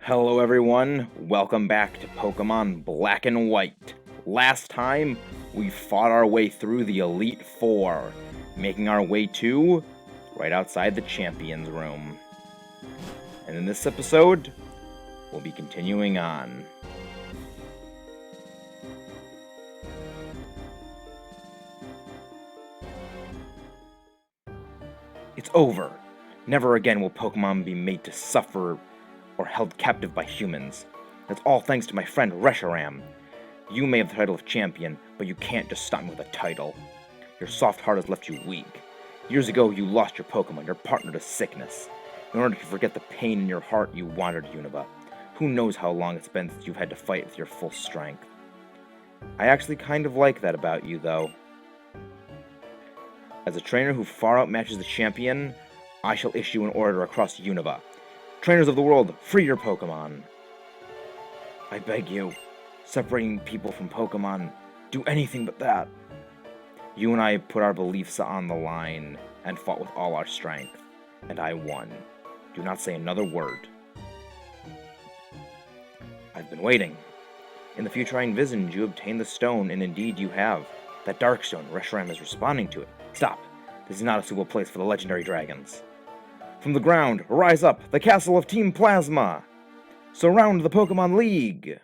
Hello everyone, welcome back to Pokemon Black and White. Last time, we fought our way through the Elite Four, making our way to right outside the Champions Room. And in this episode, we'll be continuing on. It's over. Never again will Pokemon be made to suffer or held captive by humans. That's all thanks to my friend Reshiram. You may have the title of champion, but you can't just stop me with a title. Your soft heart has left you weak. Years ago, you lost your Pokemon, your partner to sickness. In order to forget the pain in your heart, you wandered Unova. Who knows how long it's been since you've had to fight with your full strength. I actually kind of like that about you, though. As a trainer who far outmatches the champion, I shall issue an order across Unova. Trainers of the world, free your Pokemon. I beg you, separating people from Pokemon, do anything but that. You and I put our beliefs on the line and fought with all our strength, and I won. Do not say another word. I've been waiting. In the future I envisioned you obtain the stone, and indeed you have. That dark stone, Reshiram is responding to it. Stop. This is not a suitable place for the legendary dragons. From the ground, rise up, the castle of Team Plasma! Surround the Pokemon League!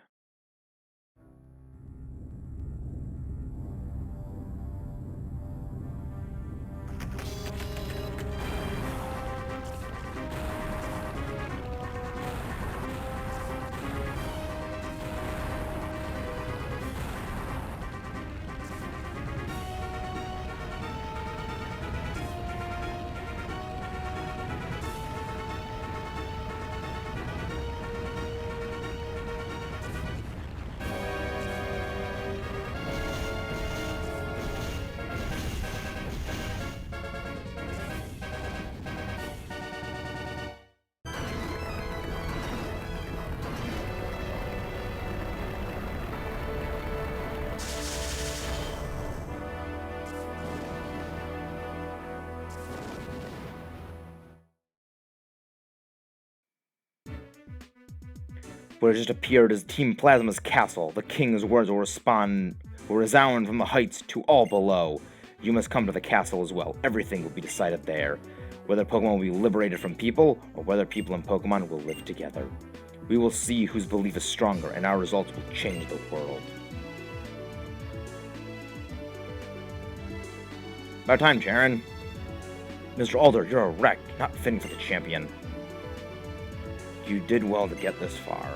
What had just appeared as Team Plasma's castle. The king's words will resound from the heights to all below. You must come to the castle as well. Everything will be decided there. Whether Pokemon will be liberated from people, or whether people and Pokemon will live together. We will see whose belief is stronger, and our results will change the world. About time, Charon. Mr. Alder, you're a wreck, not fitting for the champion. You did well to get this far.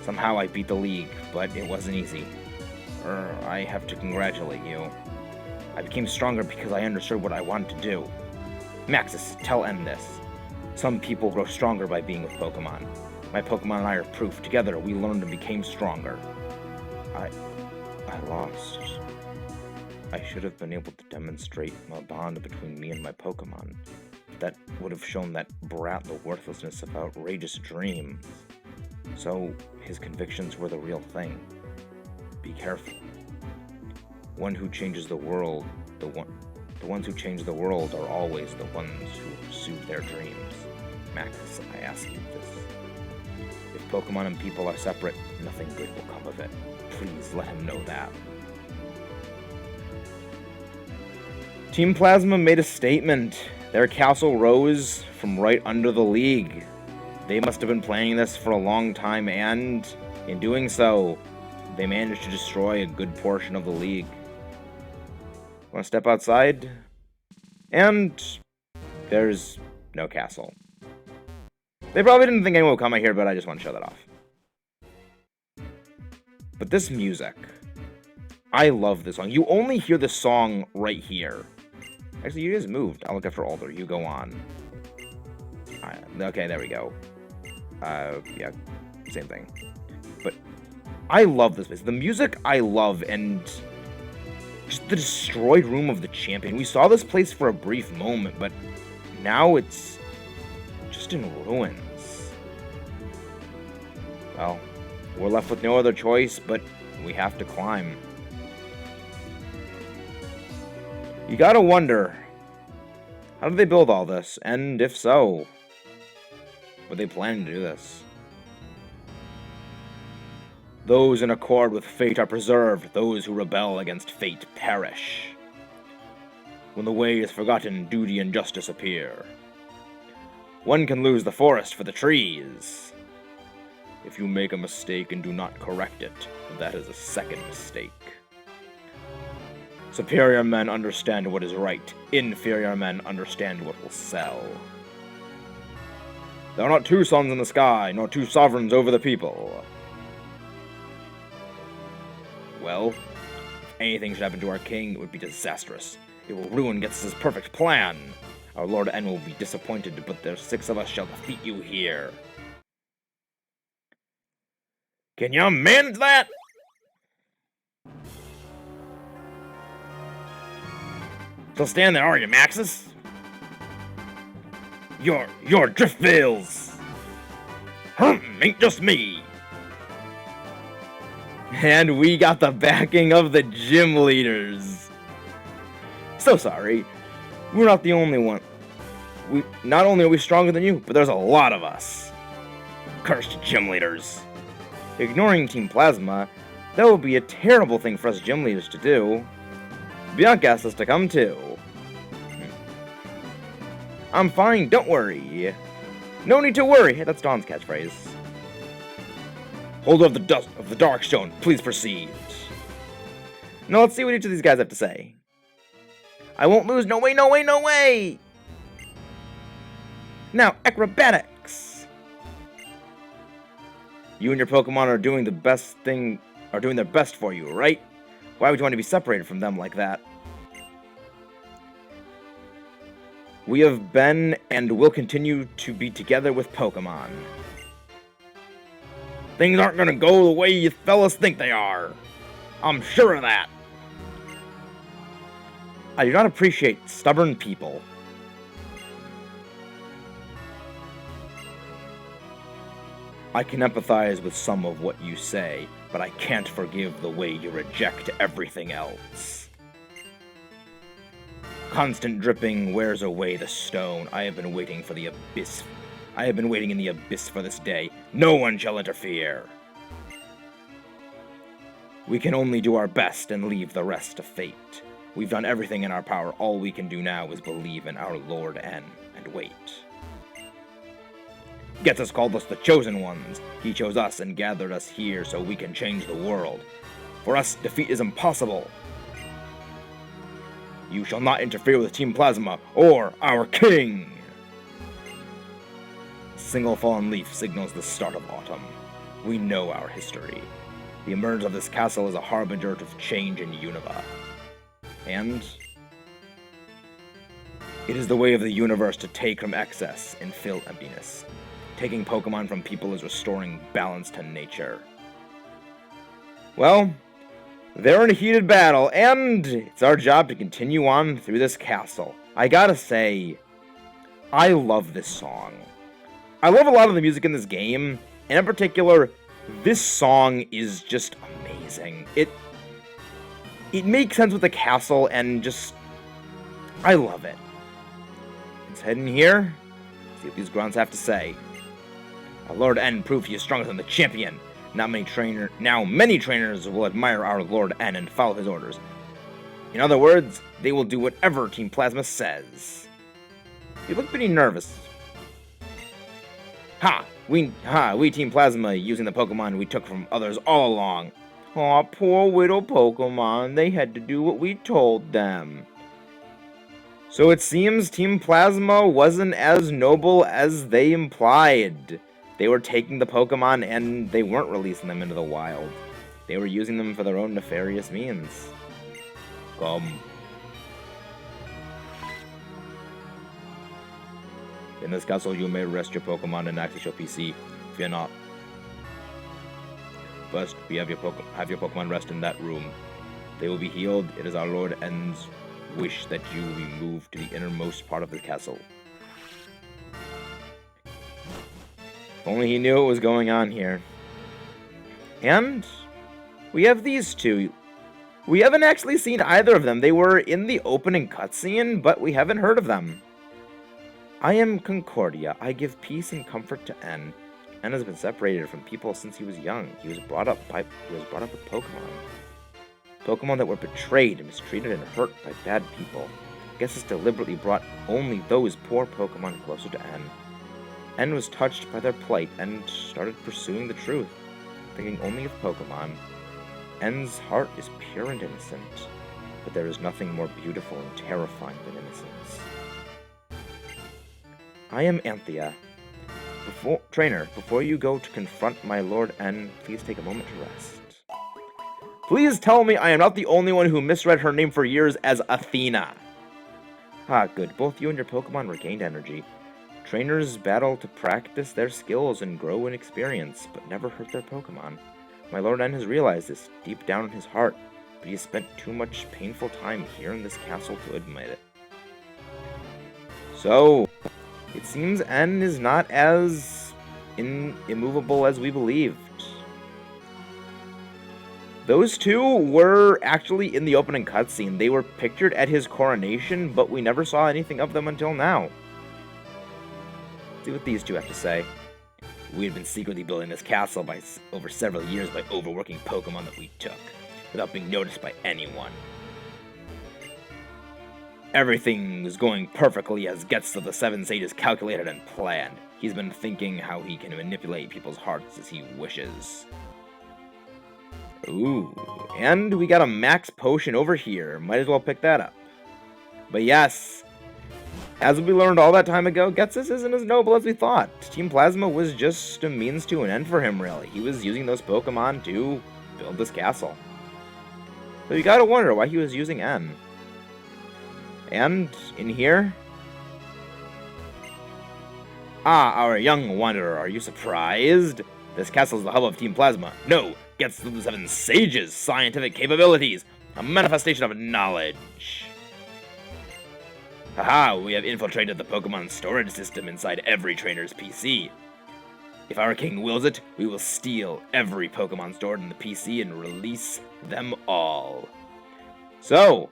Somehow I beat the league, but it wasn't easy. I have to congratulate you. I became stronger because I understood what I wanted to do. Maxis, tell N this. Some people grow stronger by being with Pokemon. My Pokemon and I are proof. Together, we learned and became stronger. I lost. I should have been able to demonstrate a bond between me and my Pokemon. That would have shown that brat the worthlessness of outrageous dreams. So, his convictions were the real thing. Be careful. One who changes the world, the ones who change the world are always the ones who pursue their dreams. Maxis, I ask you this. If Pokemon and people are separate, nothing good will come of it. Please let him know that. Team Plasma made a statement. Their castle rose from right under the league. They must have been planning this for a long time, and in doing so, they managed to destroy a good portion of the league. Want to step outside? And there's no castle. They probably didn't think anyone would come out here, but I just want to show that off. But this music, I love this song. You only hear this song right here. Actually, you just moved. I'll look after Alder. You go on. Okay, there we go. Yeah, same thing. But I love this place. The music I love, and just the destroyed room of the champion. We saw this place for a brief moment, but now it's just in ruins. Well, we're left with no other choice, but we have to climb. You gotta wonder, how did they build all this? And if so, were they planning to do this? Those in accord with fate are preserved, those who rebel against fate perish. When the way is forgotten, duty and justice appear. One can lose the forest for the trees. If you make a mistake and do not correct it, that is a second mistake. Superior men understand what is right. Inferior men understand what will sell. There are not two suns in the sky, nor two sovereigns over the people. Well, if anything should happen to our king, it would be disastrous. It will ruin Gethys' perfect plan. Our Lord N will be disappointed, but the 6 of us shall defeat you here. Can you manage that? Still stand there, are you, Maxis? Your drift veils! Ain't just me! And we got the backing of the gym leaders. So sorry. We're not the only one. Not only are we stronger than you, but there's a lot of us. Cursed gym leaders. Ignoring Team Plasma, that would be a terrible thing for us gym leaders to do. Bianca asked us to come too. I'm fine, don't worry. No need to worry. Hey, that's Dawn's catchphrase. Holder of the Darkstone, please proceed. Now let's see what each of these guys have to say. I won't lose. No way, no way, no way. Now, acrobatics. You and your Pokemon are doing their best for you, right? Why would you want to be separated from them like that? We have been and will continue to be together with Pokemon. Things aren't gonna go the way you fellas think they are. I'm sure of that. I do not appreciate stubborn people. I can empathize with some of what you say, but I can't forgive the way you reject everything else. Constant dripping wears away the stone. I have been waiting for the abyss. I have been waiting in the abyss for this day. No one shall interfere. We can only do our best and leave the rest to fate. We've done everything in our power. All we can do now is believe in our Lord N and wait. Gethys called us the Chosen Ones. He chose us and gathered us here so we can change the world. For us, defeat is impossible. You shall not interfere with Team Plasma or our king! A single fallen leaf signals the start of autumn. We know our history. The emergence of this castle is a harbinger of change in Unova. And it is the way of the universe to take from excess and fill emptiness. Taking Pokemon from people is restoring balance to nature. Well, they're in a heated battle, and it's our job to continue on through this castle. I gotta say, I love this song. I love a lot of the music in this game, and in particular, this song is just amazing. It makes sense with the castle, and just, I love it. Let's head in here, see what these grunts have to say. Our Lord N proved he is stronger than the champion. Now many trainers will admire our Lord N and follow his orders. In other words, they will do whatever Team Plasma says. You look pretty nervous. We Team Plasma using the Pokemon we took from others all along. Aw, poor little Pokemon, they had to do what we told them. So it seems Team Plasma wasn't as noble as they implied. They were taking the Pokemon and they weren't releasing them into the wild. They were using them for their own nefarious means. Come. In this castle, you may rest your Pokemon and access your PC. Fear not. First, we have your Pokemon rest in that room. They will be healed. It is our Lord N's wish that you will be moved to the innermost part of the castle. If only he knew what was going on here. And we have these two. We haven't actually seen either of them. They were in the opening cutscene, but we haven't heard of them. I am Concordia. I give peace and comfort to N. N has been separated from people since he was young. He was brought up with Pokemon. Pokemon that were betrayed, mistreated, and hurt by bad people. Guess it's deliberately brought only those poor Pokemon closer to N. N was touched by their plight and started pursuing the truth, thinking only of Pokemon. N's heart is pure and innocent, but there is nothing more beautiful and terrifying than innocence. I am Anthea. Trainer, before you go to confront my Lord N, please take a moment to rest. Please tell me I am not the only one who misread her name for years as Athena. Ah, good. Both you and your Pokemon regained energy. Trainers battle to practice their skills and grow in experience, but never hurt their Pokemon. My Lord N has realized this deep down in his heart, but he has spent too much painful time here in this castle to admit it. So, it seems N is not as immovable as we believed. Those two were actually in the opening cutscene. They were pictured at his coronation, but we never saw anything of them until now. Let's see what these two have to say. We had been secretly building this castle over several years by overworking Pokemon that we took, without being noticed by anyone. Everything was going perfectly as Getz of the Seven Sages calculated and planned. He's been thinking how he can manipulate people's hearts as he wishes. Ooh, and we got a max potion over here. Might as well pick that up. But yes, as we learned all that time ago, Getsus isn't as noble as we thought. Team Plasma was just a means to an end for him, really. He was using those Pokemon to build this castle. So you gotta wonder why he was using N. And in here... Ah, our young wanderer, are you surprised? This castle is the hub of Team Plasma. No, Gets the Seven Sages' scientific capabilities, a manifestation of knowledge. Haha, we have infiltrated the Pokemon storage system inside every trainer's PC. If our king wills it, we will steal every Pokemon stored in the PC and release them all. So,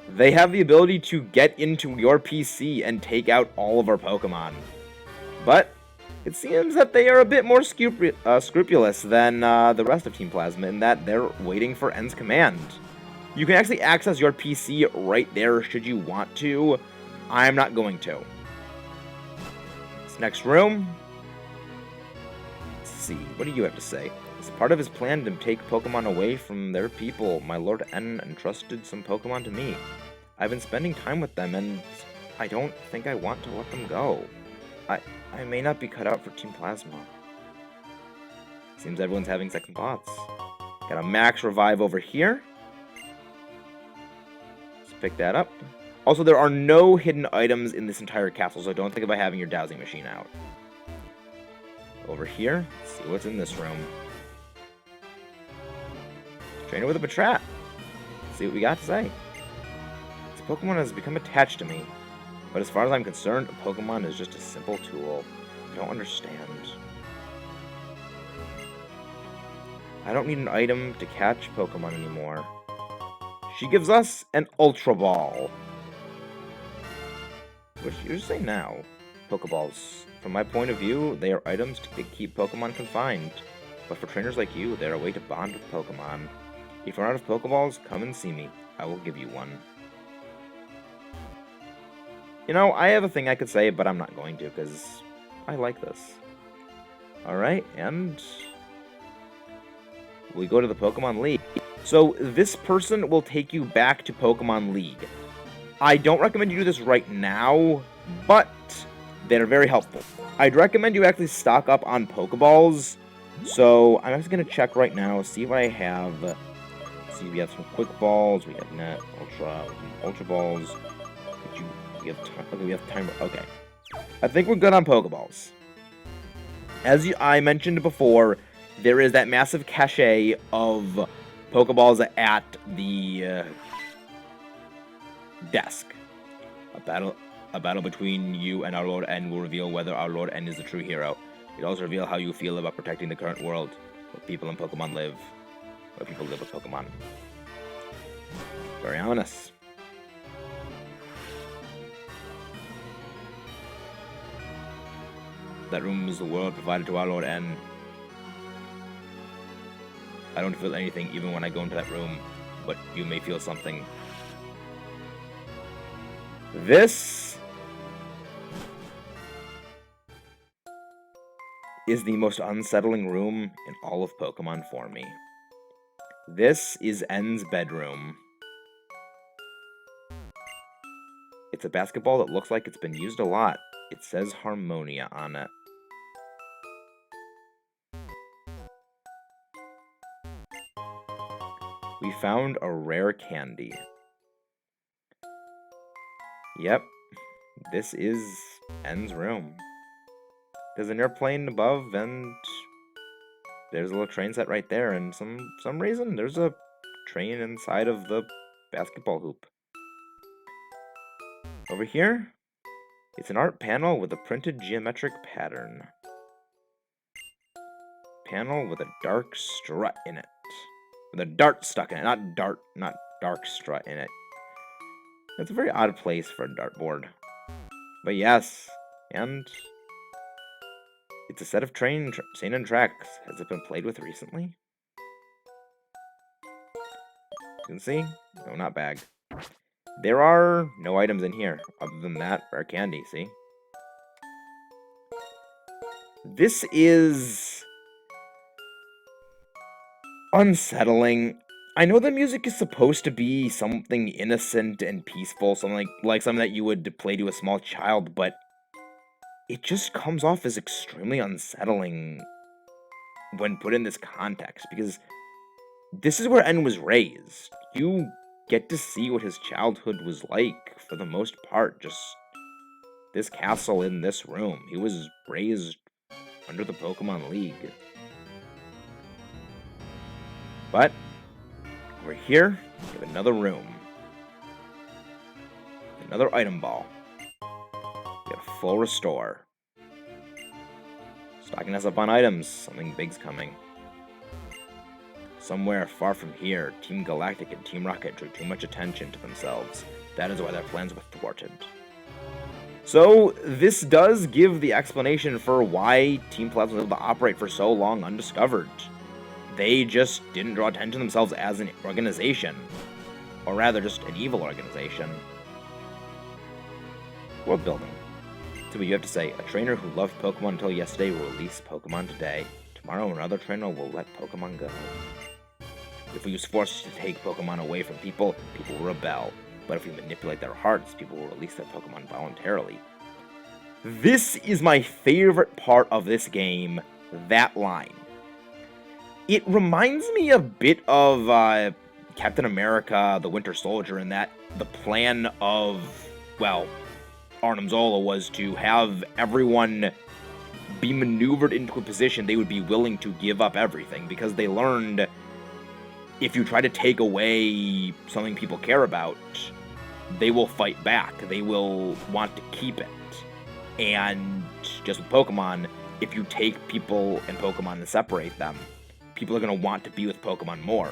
they have the ability to get into your PC and take out all of our Pokemon. But it seems that they are a bit more scrupulous than the rest of Team Plasma in that they're waiting for N's command. You can actually access your PC right there should you want to. I'm not going to. This next room. Let's see, what do you have to say? As part of his plan to take Pokemon away from their people, my Lord N entrusted some Pokemon to me. I've been spending time with them, and I don't think I want to let them go. I may not be cut out for Team Plasma. Seems everyone's having second thoughts. Got a max revive over here. Let's pick that up. Also, there are no hidden items in this entire castle, so don't think about having your dowsing machine out. Over here, let's see what's in this room. Trainer with a Patrat. Let's see what we got to say. This Pokemon has become attached to me. But as far as I'm concerned, a Pokemon is just a simple tool. I don't understand. I don't need an item to catch Pokemon anymore. She gives us an Ultra Ball. What did you say now? Pokeballs. From my point of view, they are items to keep Pokemon confined. But for trainers like you, they're a way to bond with Pokemon. If you're out of Pokeballs, come and see me. I will give you one. You know, I have a thing I could say, but I'm not going to, because I like this. Alright, and we go to the Pokemon League. So, this person will take you back to Pokemon League. I don't recommend you do this right now, but they're very helpful. I'd recommend you actually stock up on Pokeballs. So, I'm just going to check right now, see what I have. Let's see, we have some Quick Balls, we have Net, Ultra Balls. We have time. Okay. I think we're good on Pokeballs. As I mentioned before, there is that massive cache of Pokeballs at the desk. A battle between you and our Lord N will reveal whether our Lord N is the true hero. It will also reveal how you feel about protecting the current world, where people and Pokemon live, where people live with Pokemon. Very ominous. That room is the world provided to our Lord N. I don't feel anything even when I go into that room, but you may feel something. This is the most unsettling room in all of Pokemon for me. This is N's bedroom. It's a basketball that looks like it's been used a lot. It says Harmonia on it. We found a rare candy. Yep, this is N's room. There's an airplane above, and there's a little train set right there, and some reason there's a train inside of the basketball hoop. Over here, it's an art panel with a printed geometric pattern. Panel with a dark strut in it. With a dart stuck in it. Not dark strut in it. That's a very odd place for a dartboard. But yes, and it's a set of train and tracks. Has it been played with recently? You can see? No, not bag. There are no items in here, other than that rare candy, see? This is unsettling. I know the music is supposed to be something innocent and peaceful, something like something that you would play to a small child, but it just comes off as extremely unsettling when put in this context, because this is where N was raised. You get to see what his childhood was like, for the most part, just this castle in this room. He was raised under the Pokemon League. But over here, we have another room. Another item ball. We have a full restore. Stocking us up on items. Something big's coming. Somewhere far from here, Team Galactic and Team Rocket drew too much attention to themselves. That is why their plans were thwarted. So, this does give the explanation for why Team Plasma was able to operate for so long undiscovered. They just didn't draw attention to themselves as an organization. Or rather, just an evil organization. World building. So what you have to say, a trainer who loved Pokemon until yesterday will release Pokemon today. Tomorrow another trainer will let Pokemon go. If we use force to take Pokemon away from people, people will rebel. But if we manipulate their hearts, people will release their Pokemon voluntarily. This is my favorite part of this game, that line. It reminds me a bit of Captain America, the Winter Soldier, in that the plan of, well, Arnim Zola was to have everyone be maneuvered into a position they would be willing to give up everything, because they learned if you try to take away something people care about, they will fight back. They will want to keep it. And just with Pokemon, if you take people and Pokemon and separate them, people are going to want to be with Pokemon more.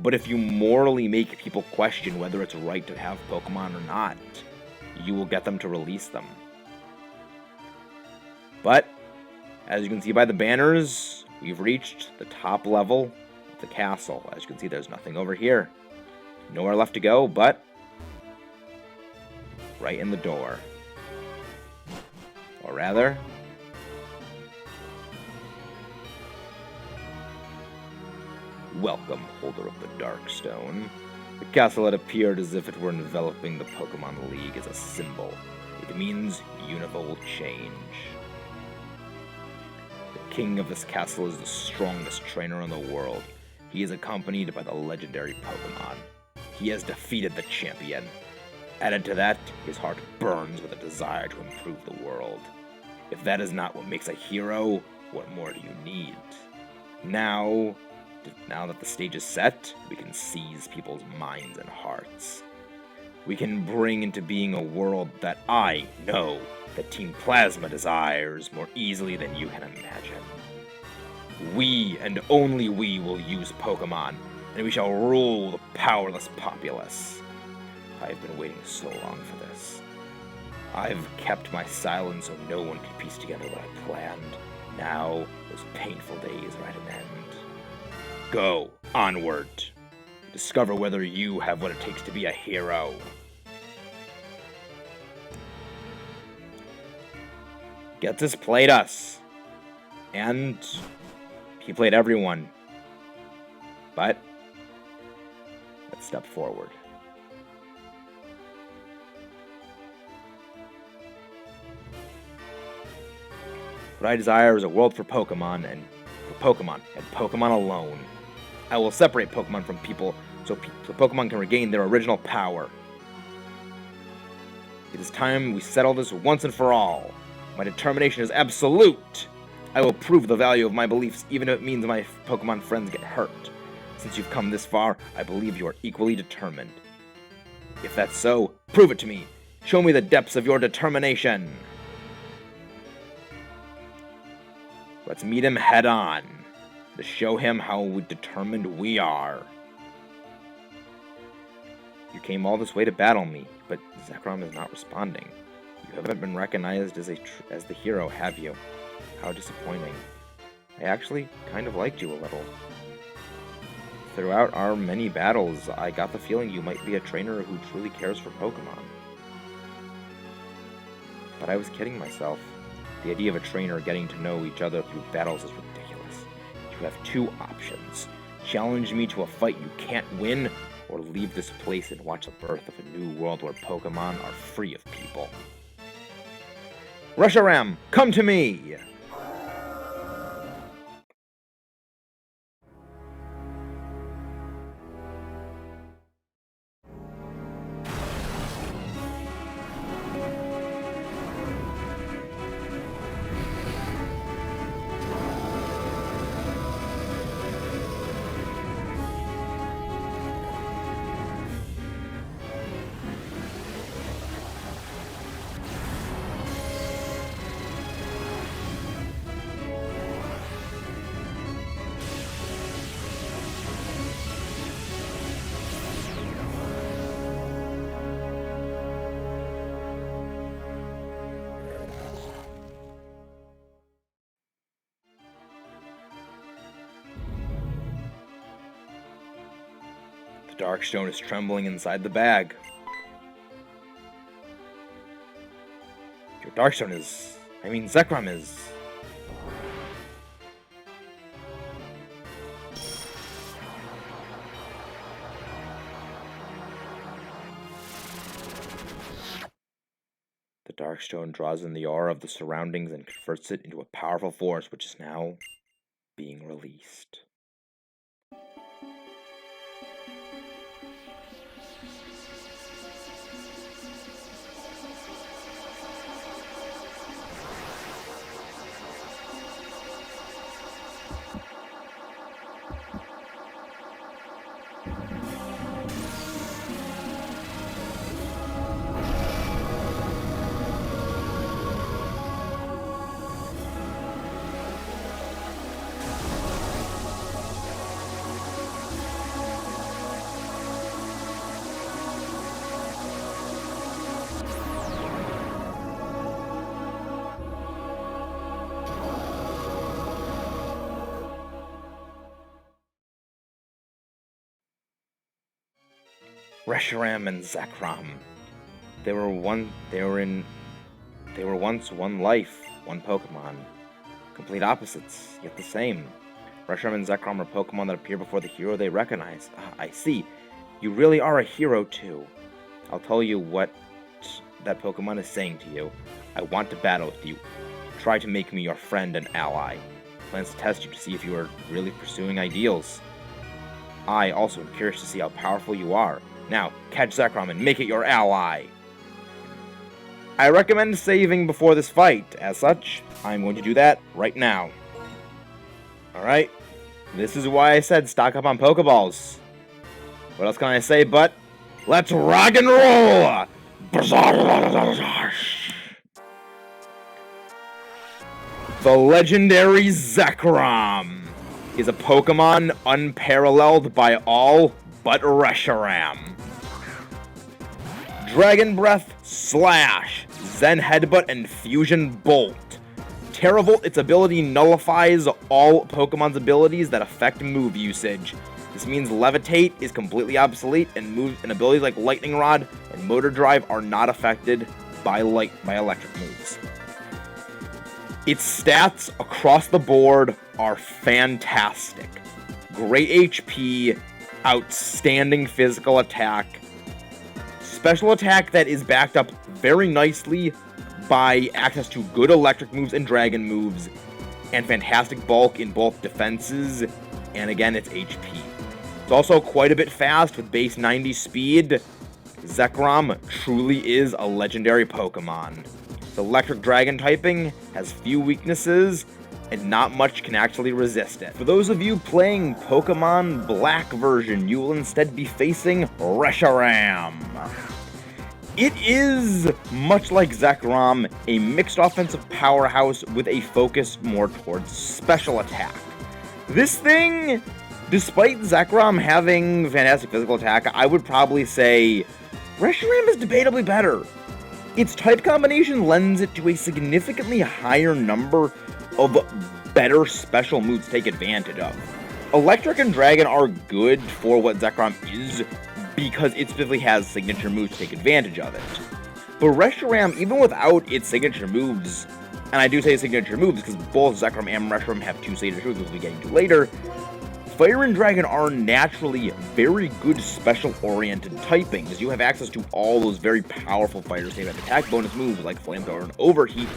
But if you morally make people question whether it's right to have Pokemon or not, you will get them to release them. But, as you can see by the banners, we've reached the top level of the castle. As you can see, there's nothing over here. Nowhere left to go, but right in the door. Or rather, welcome, holder of the Darkstone. The castle had appeared as if it were enveloping the Pokemon League as a symbol. It means univocal change. The king of this castle is the strongest trainer in the world. He is accompanied by the legendary Pokemon. He has defeated the champion. Added to that, his heart burns with a desire to improve the world. If that is not what makes a hero, what more do you need? Now that the stage is set, we can seize people's minds and hearts. We can bring into being a world that I know that Team Plasma desires more easily than you can imagine. We, and only we, will use Pokemon, and we shall rule the powerless populace. I have been waiting so long for this. I've kept my silence so no one could piece together what I planned. Now, those painful days are at an end. Go, onward. Discover whether you have what it takes to be a hero. Ghetsis played us. And he played everyone. But let's step forward. What I desire is a world for Pokemon and Pokemon alone. I will separate Pokemon from people so Pokemon can regain their original power. It is time we settle this once and for all. My determination is absolute. I will prove the value of my beliefs even if it means my Pokemon friends get hurt. Since you've come this far, I believe you are equally determined. If that's so, prove it to me. Show me the depths of your determination. Let's meet him head on, to show him how determined we are. You came all this way to battle me, but Zekrom is not responding. You haven't been recognized as the hero, have you? How disappointing. I actually kind of liked you a little. Throughout our many battles, I got the feeling you might be a trainer who truly cares for Pokemon. But I was kidding myself. The idea of a trainer getting to know each other through battles is ridiculous. You have two options. Challenge me to a fight you can't win, or leave this place and watch the birth of a new world where Pokemon are free of people. Reshiram, come to me! Darkstone is trembling inside the bag. Your Zekrom is... The Darkstone draws in the aura of the surroundings and converts it into a powerful force which is now being released. Reshiram and Zekrom. They were once one life, one Pokemon. Complete opposites, yet the same. Reshiram and Zekrom are Pokemon that appear before the hero they recognize. Ah, I see. You really are a hero too. I'll tell you what that Pokemon is saying to you. I want to battle with you. Try to make me your friend and ally. Plans to test you to see if you are really pursuing ideals. I also am curious to see how powerful you are. Now, catch Zekrom and make it your ally. I recommend saving before this fight. As such, I'm going to do that right now. Alright, this is why I said stock up on Pokeballs. What else can I say but, let's rock and roll! The legendary Zekrom is a Pokemon unparalleled by all but Reshiram. Dragon Breath, Slash, Zen Headbutt, and Fusion Bolt. Terravolt, its ability nullifies all Pokemon's abilities that affect move usage. This means Levitate is completely obsolete, and abilities like Lightning Rod and Motor Drive are not affected by electric moves. Its stats across the board are fantastic. Great HP, outstanding physical attack, special attack that is backed up very nicely by access to good electric moves and dragon moves, and fantastic bulk in both defenses and, again, its HP. It's also quite a bit fast with base 90 speed. Zekrom truly is a legendary Pokemon. The electric dragon typing has few weaknesses, and not much can actually resist it. For those of you playing Pokemon Black version, you will instead be facing Reshiram. It is, much like Zekrom, a mixed offensive powerhouse with a focus more towards special attack. This thing, despite Zekrom having fantastic physical attack, I would probably say Reshiram is debatably better. Its type combination lends it to a significantly higher number of better special moves to take advantage of. Electric and Dragon are good for what Zekrom is, because it specifically has signature moves to take advantage of it. But Reshiram, even without its signature moves, and I do say signature moves because both Zekrom and Reshiram have two signature moves we'll be getting to later, Fire and Dragon are naturally very good special-oriented typings. You have access to all those very powerful fighters who have attack bonus moves like Flamethrower and Overheat,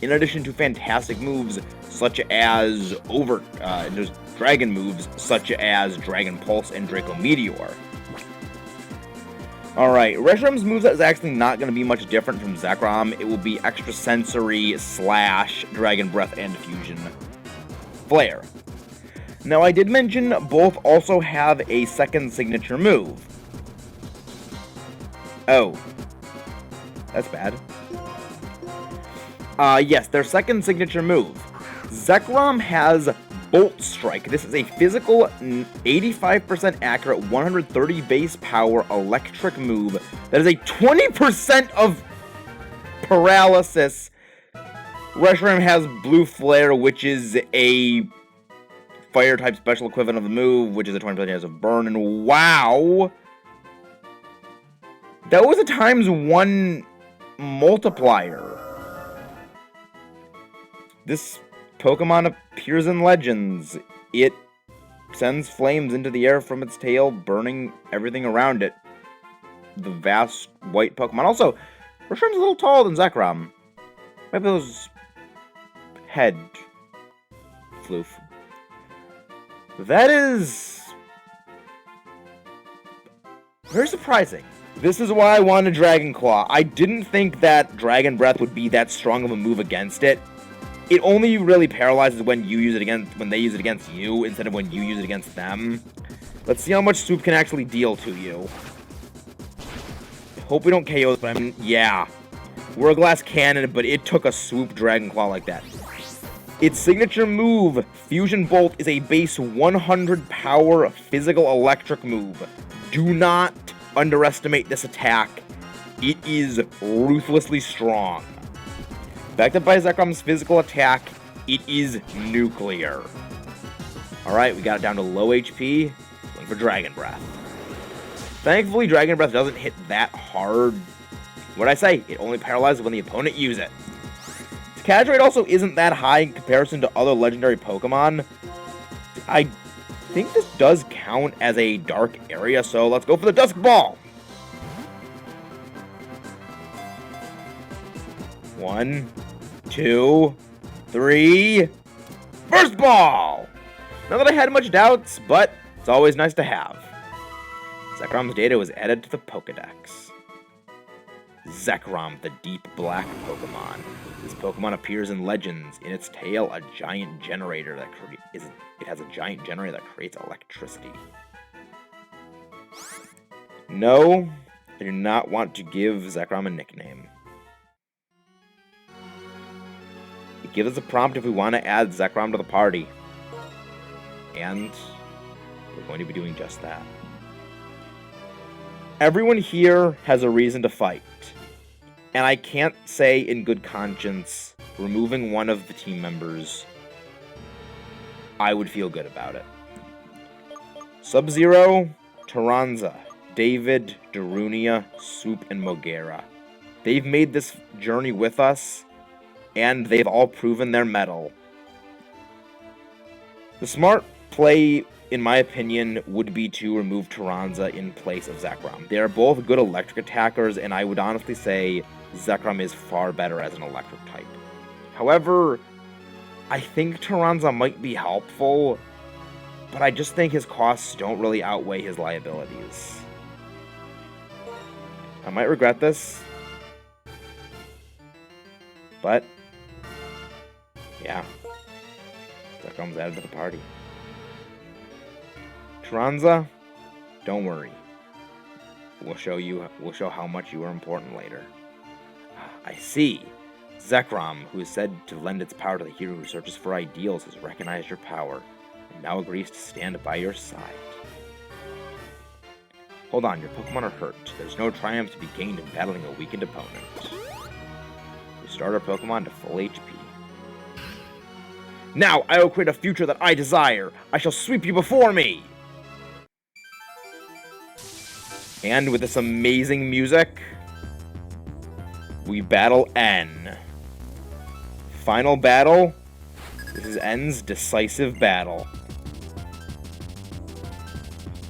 in addition to fantastic moves such as those dragon moves such as Dragon Pulse and Draco Meteor. Alright, Reshiram's moveset is actually not going to be much different from Zekrom. It will be Extrasensory, Slash, Dragon Breath, and Fusion Flare. Now, I did mention both also have a second signature move. Oh. That's bad. Yes, their second signature move. Zekrom has Bolt Strike. This is a physical, 85% accurate, 130 base power electric move that is a 20% of paralysis. Reshiram has Blue Flare, which is a fire-type special equivalent of the move, which is a 20% chance of burn, and wow! That was a ×1 multiplier. This Pokemon appears in Legends. It sends flames into the air from its tail, burning everything around it. The vast white Pokemon. Also, Reshiram's a little taller than Zekrom. Maybe those head floof. That is very surprising. This is why I wanted Dragon Claw. I didn't think that Dragon Breath would be that strong of a move against it. It only really paralyzes when they use it against you, instead of when you use it against them. Let's see how much Swoop can actually deal to you. Hope we don't KO this, but yeah. We're a Glass Cannon, but it took a Swoop Dragon Claw like that. Its signature move, Fusion Bolt, is a base 100 power physical electric move. Do not underestimate this attack. It is ruthlessly strong. Backed up by Zekrom's physical attack, it is nuclear. Alright, we got it down to low HP. Going for Dragon Breath. Thankfully, Dragon Breath doesn't hit that hard. What'd I say? It only paralyzes when the opponent uses it. Its catch rate also isn't that high in comparison to other legendary Pokemon. I think this does count as a dark area, so let's go for the Dusk Ball. 1, 2, 3. First ball! Not that I had much doubts, but it's always nice to have. Zekrom's data was added to the Pokedex. Zekrom, the deep black Pokemon. This Pokemon appears in Legends. In its tail, a giant generator that has a giant generator that creates electricity. No, I do not want to give Zekrom a nickname. It gives us a prompt if we want to add Zekrom to the party. And we're going to be doing just that. Everyone here has a reason to fight. And I can't say in good conscience, removing one of the team members, I would feel good about it. Sub-Zero, Taranza, David, Darunia, Swoop, and Mogera. They've made this journey with us, and they've all proven their mettle. The smart play, in my opinion, would be to remove Taranza in place of Zekrom. They are both good electric attackers, and I would honestly say Zekrom is far better as an electric type. However, I think Taranza might be helpful, but I just think his costs don't really outweigh his liabilities. I might regret this, but yeah, Zekrom's added to the party. Taranza, don't worry. We'll show how much you are important later. I see. Zekrom, who is said to lend its power to the hero who searches for ideals, has recognized your power, and now agrees to stand by your side. Hold on, your Pokemon are hurt. There's no triumph to be gained in battling a weakened opponent. Restart our Pokemon to full HP. Now, I will create a future that I desire. I shall sweep you before me! And with this amazing music, we battle N. Final battle. This is N's decisive battle.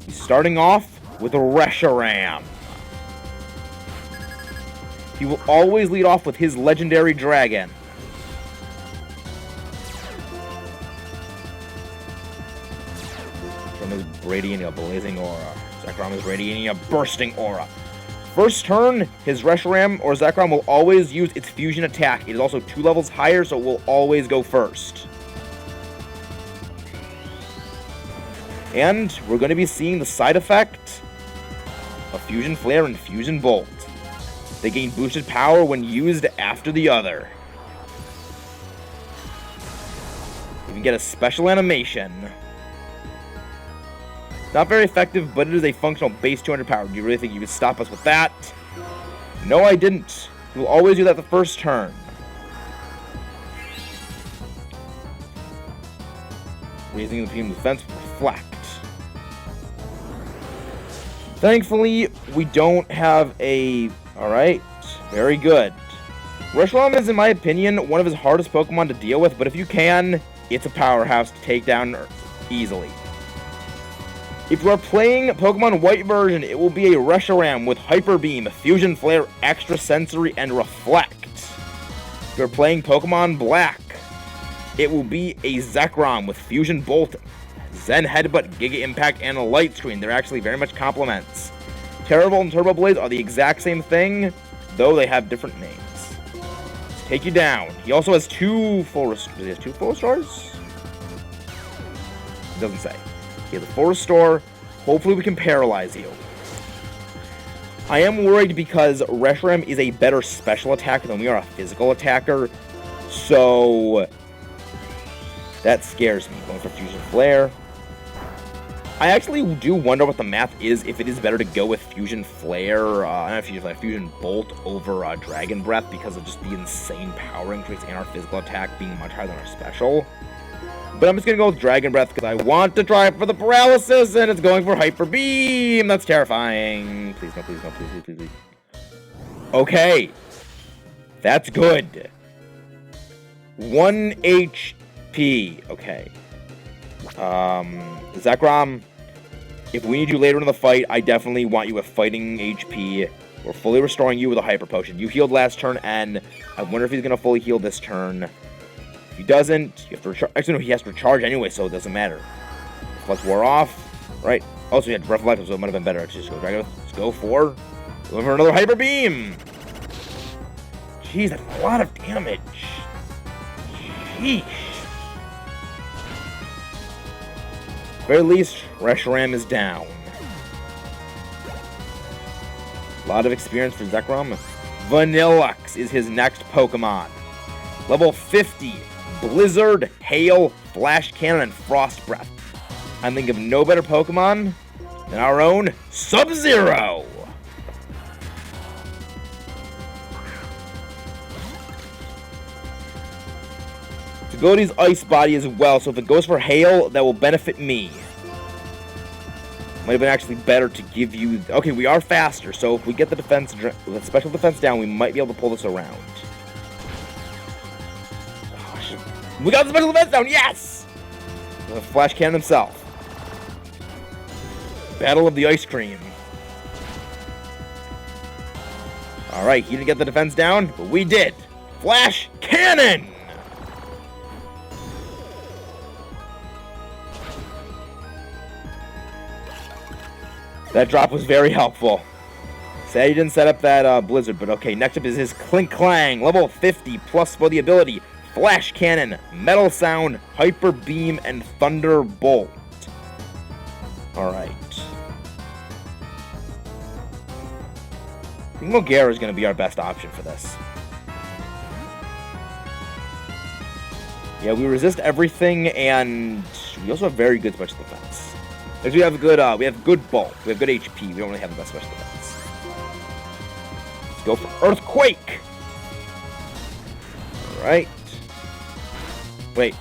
He's starting off with a Reshiram. He will always lead off with his legendary dragon. From his radiating a blazing aura. Zekrom is radiating a bursting aura. First turn, his Reshiram or Zekrom will always use its fusion attack. It is also 2 levels higher, so it will always go first. And we're going to be seeing the side effect of Fusion Flare and Fusion Bolt. They gain boosted power when used after the other. You can get a special animation. Not very effective, but it is a functional base 200 power. Do you really think you could stop us with that? No, I didn't. We'll always do that the first turn. Raising the team defense with Reflect. Thankfully, we don't have a... Alright, very good. Reshiram is, in my opinion, one of his hardest Pokemon to deal with, but if you can, it's a powerhouse to take down easily. If you are playing Pokemon White version, it will be a Reshiram with Hyper Beam, Fusion Flare, Extra Sensory, and Reflect. If you're playing Pokemon Black, it will be a Zekrom with Fusion Bolt, Zen Headbutt, Giga Impact, and a Light Screen. They're actually very much complements. Terravolt and Turbo Blaze are the exact same thing, though they have different names. Let's take you down. He also has 2 full restores. Does he have 2 full restores? It doesn't say. He has a full restore. Hopefully we can paralyze you. I am worried because Reshiram is a better special attacker than we are a physical attacker. So that scares me. Going for Fusion Flare. I actually do wonder what the math is, if it is better to go with Fusion Flare, not Fusion Flare, Fusion Bolt over Dragon Breath because of just the insane power increase and our physical attack being much higher than our special. But I'm just going to go with Dragon Breath because I want to try for the paralysis, and it's going for Hyper Beam. That's terrifying. Please, no, please, no, please, please, please. Okay. That's good. 1 HP. Okay. Zekrom, if we need you later in the fight, I definitely want you with fighting HP. We're fully restoring you with a Hyper Potion. You healed last turn, and I wonder if he's going to fully heal this turn. If he doesn't, you have to recharge. Actually, no, he has to recharge anyway, so it doesn't matter. Plus, wore off. Right. Also, he had Reflect, so it might have been better. Just go Dragon. Let's go for another Hyper Beam. Jeez, that's a lot of damage. Sheesh. At the very least, Reshiram is down. A lot of experience for Zekrom. Vanillux is his next Pokemon. Level 50, Blizzard, Hail, Flash Cannon, and Frost Breath. I think of no better Pokemon than our own Sub-Zero. ability's Ice Body as well, so if it goes for Hail, that will benefit me. Might have been actually better to give you... Okay, we are faster, so if we get the special defense down, we might be able to pull this around. Oh, we got the special defense down, yes! The Flash Cannon himself. Battle of the Ice Cream. Alright, he didn't get the defense down, but we did. Flash Cannon! That drop was very helpful. Sad he didn't set up that blizzard, but okay. Next up is his Clink Clang, level 50, plus for the ability Flash Cannon, Metal Sound, Hyper Beam, and Thunderbolt. Alright. I think Mogera is going to be our best option for this. Yeah, we resist everything, and we also have very good special defense. Because we have good bulk, we have good HP, we don't really have the best special defense. Let's go for Earthquake! Alright. Wait.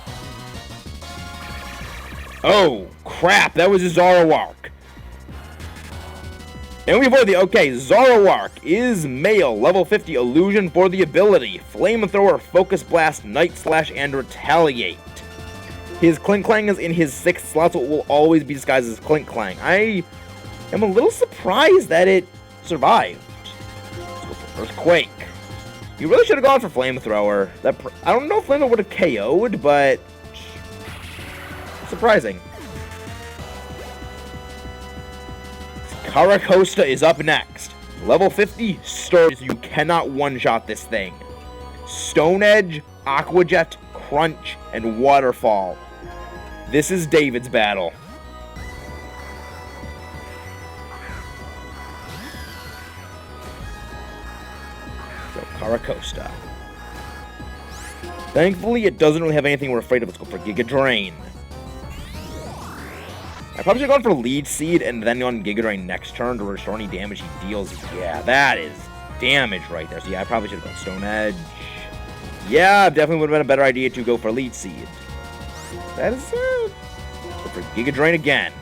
Oh, crap, that was a Zoroark. And we avoid the... Okay, Zoroark is male, level 50, illusion for the ability. Flamethrower, Focus Blast, Night Slash, and Retaliate. His Clink Clang is in his 6th slot, so it will always be disguised as Clink Clang. I am a little surprised that it survived. Let's go for Earthquake. You really should have gone for Flamethrower. I don't know if Flamethrower would have KO'd, but... surprising. Caracosta is up next. Level 50, Sturge. You cannot one-shot this thing. Stone Edge, Aqua Jet, Crunch, and Waterfall. This is David's battle. So, Caracosta. Thankfully, it doesn't really have anything we're afraid of. Let's go for Giga Drain. I probably should have gone for Lead Seed and then on Giga Drain next turn to restore any damage he deals. Yeah, that is damage right there. So yeah, I probably should have gone Stone Edge. Yeah, definitely would have been a better idea to go for Lead Seed. That is go for Giga Drain again.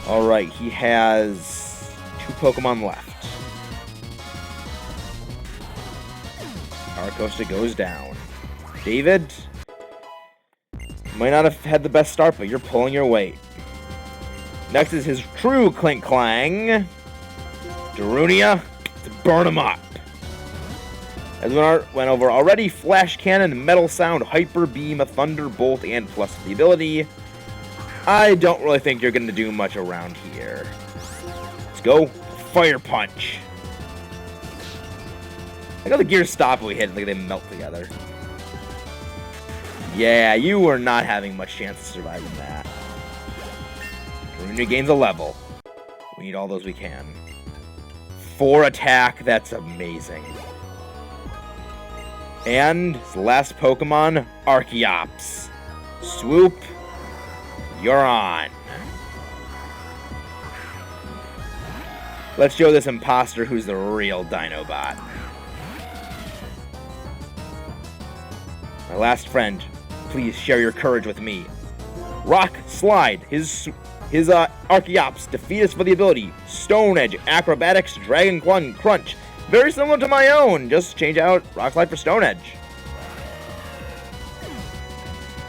Alright, he has 2 Pokemon left. Caracosta goes down. David... might not have had the best start, but you're pulling your weight. Next is his true Clink Clang. Darunia, to burn him up. As we went over already, Flash Cannon, Metal Sound, Hyper Beam, Thunderbolt, and plus the ability. I don't really think you're going to do much around here. Let's go. Fire Punch. I got the gears stop when we hit, like they melt together. Yeah, you were not having much chance of surviving that. Darunia gains a level. We need all those we can. 4 attack, that's amazing. And his last Pokemon, Archeops. Swoop, you're on. Let's show this imposter who's the real Dinobot. My last friend, please share your courage with me. Rock Slide. His Archeops. Defeat us for the ability. Stone Edge. Acrobatics. Dragon Crunch. Very similar to my own. Just change out Rock Slide for Stone Edge.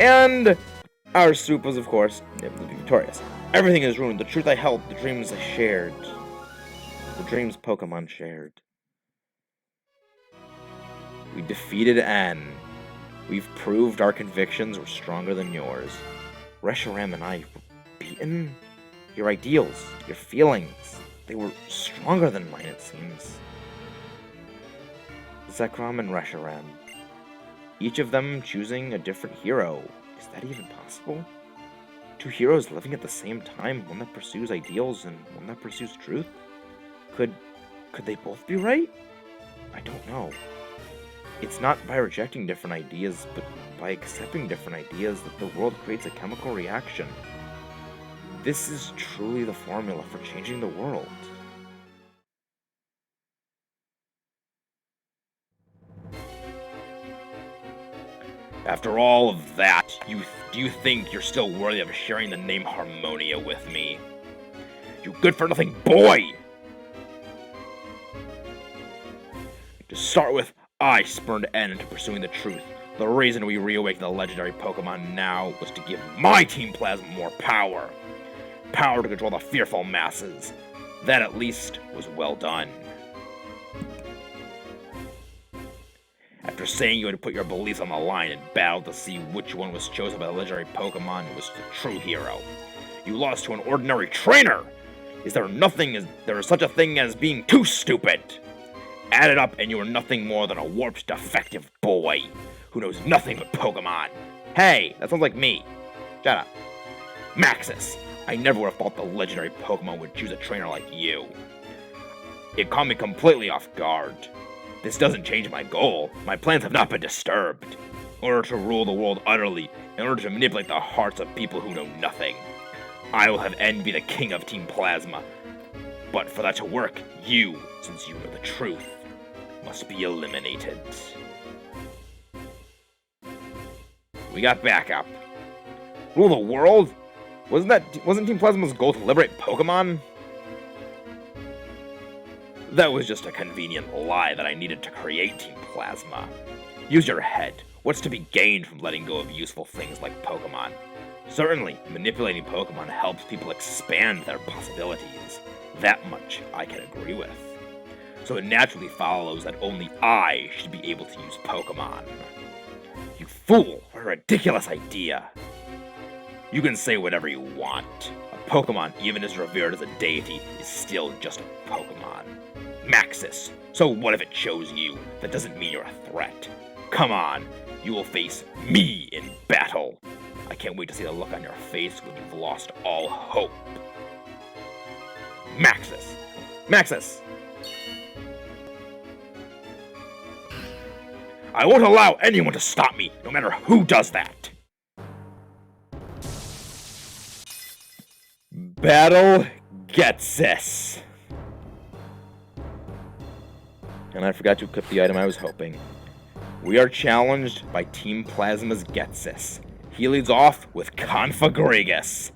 And our soup was, of course, victorious. Everything is ruined. The truth I held. The dreams I shared. The dreams Pokemon shared. We defeated N. We've proved our convictions were stronger than yours. Reshiram and I were beaten. Your ideals, your feelings, they were stronger than mine, it seems. Zekrom and Reshiram. Each of them choosing a different hero. Is that even possible? 2 heroes living at the same time, one that pursues ideals and one that pursues truth? Could they both be right? I don't know. It's not by rejecting different ideas, but by accepting different ideas that the world creates a chemical reaction. This is truly the formula for changing the world. After all of that, do you think you're still worthy of sharing the name Harmonia with me? You good-for-nothing boy! To start with, I spurned end into pursuing the truth. The reason we reawakened the legendary Pokemon now was to give my Team Plasma more power. Power to control the fearful masses. That, at least, was well done. After saying you had to put your beliefs on the line and battle to see which one was chosen by the legendary Pokemon was the true hero, you lost to an ordinary trainer! Is there such a thing as being too stupid? Add it up and you are nothing more than a warped, defective boy who knows nothing but Pokemon. Hey, that sounds like me. Shut up. Maxis, I never would have thought the legendary Pokemon would choose a trainer like you. It caught me completely off guard. This doesn't change my goal. My plans have not been disturbed. In order to rule the world utterly, in order to manipulate the hearts of people who know nothing, I will have N be the king of Team Plasma. But for that to work, you, since you know the truth, must be eliminated. We got backup. Rule the world? Wasn't Team Plasma's goal to liberate Pokemon? That was just a convenient lie that I needed to create Team Plasma. Use your head. What's to be gained from letting go of useful things like Pokemon? Certainly, manipulating Pokemon helps people expand their possibilities. That much I can agree with. So it naturally follows that only I should be able to use Pokemon. You fool! What a ridiculous idea! You can say whatever you want. A Pokemon, even as revered as a deity, is still just a Pokemon. Maxis, so what if it chose you? That doesn't mean you're a threat. Come on, you will face me in battle. I can't wait to see the look on your face when you've lost all hope. Maxis! Maxis! I won't allow anyone to stop me, no matter who does that! Battle gets this. And I forgot to equip the item I was hoping. We are challenged by Team Plasma's Getsis. He leads off with Confagrigus.